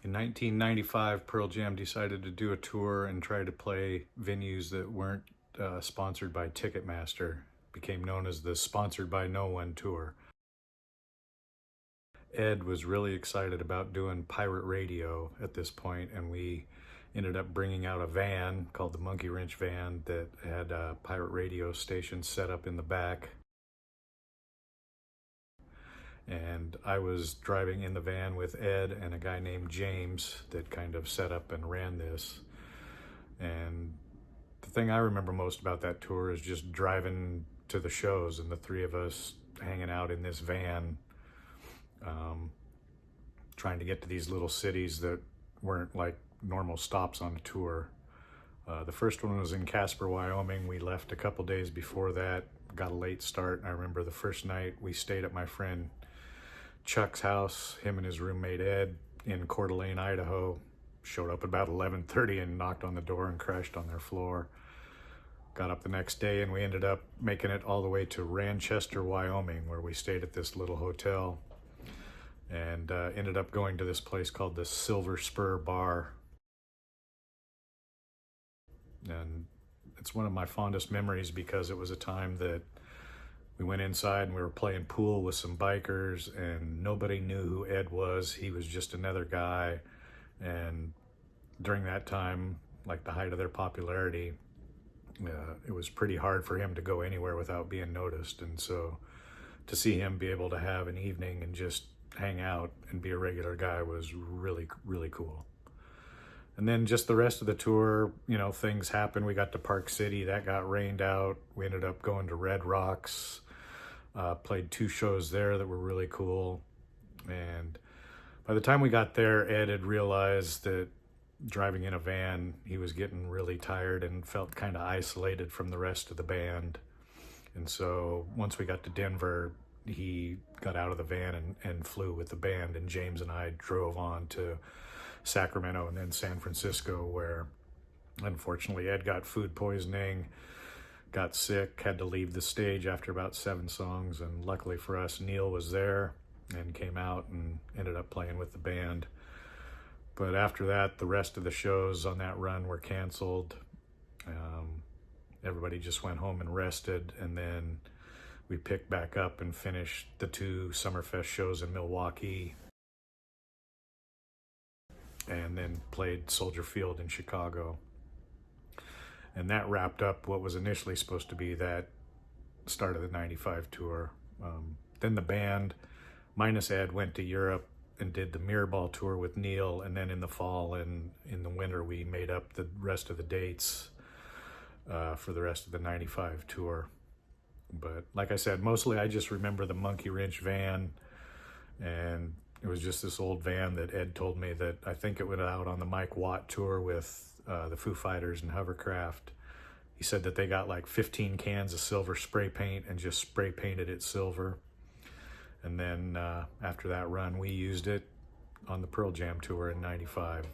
In 1995, Pearl Jam decided to do a tour and try to play venues that weren't sponsored by Ticketmaster. Became known as the Sponsored by No One tour. Ed was really excited about doing pirate radio at this point, and we ended up bringing out a van called the Monkey Wrench van that had a pirate radio station set up in the back. And I was driving in the van with Ed and a guy named James that kind of set up and ran this. And the thing I remember most about that tour is just driving to the shows and the three of us hanging out in this van, trying to get to these little cities that weren't like normal stops on a tour. The first one was in Casper, Wyoming. We left a couple days before that, got a late start. I remember the first night we stayed at my friend Chuck's house, him and his roommate Ed, in Coeur d'Alene, Idaho. Showed up about 11:30 and knocked on the door and crashed on their floor. Got up the next day and we ended up making it all the way to Ranchester, Wyoming, where we stayed at this little hotel, and ended up going to this place called the Silver Spur Bar. And it's one of my fondest memories because it was a time that we went inside and we were playing pool with some bikers and nobody knew who Ed was. He was just another guy. And during that time, like the height of their popularity, it was pretty hard for him to go anywhere without being noticed. And so to see him be able to have an evening and just hang out and be a regular guy was really, really cool. And then just the rest of the tour, you know, things happened. We got to Park City, that got rained out. We ended up going to Red Rocks, played 2 shows there that were really cool. And by the time we got there, Ed had realized that driving in a van, he was getting really tired and felt kind of isolated from the rest of the band. And so once we got to Denver, he got out of the van and flew with the band, and James and I drove on to Sacramento and then San Francisco, where unfortunately Ed got food poisoning, got sick, had to leave the stage after about 7 songs, and luckily for us, Neil was there and came out and ended up playing with the band. But after that, the rest of the shows on that run were canceled. Everybody just went home and rested, and then we picked back up and finished the 2 Summerfest shows in Milwaukee, and then played Soldier Field in Chicago. And that wrapped up what was initially supposed to be that start of the 95 tour. Then the band, minus Ed, went to Europe and did the Mirrorball tour with Neil, and then in the fall and in the winter we made up the rest of the dates for the rest of the 95 tour. But like I said, mostly I just remember the Monkey Wrench van, and it was just this old van that Ed told me that I think it went out on the Mike Watt tour with the Foo Fighters and Hovercraft. He said that they got like 15 cans of silver spray paint and just spray painted it silver. And then after that run, we used it on the Pearl Jam tour in 95.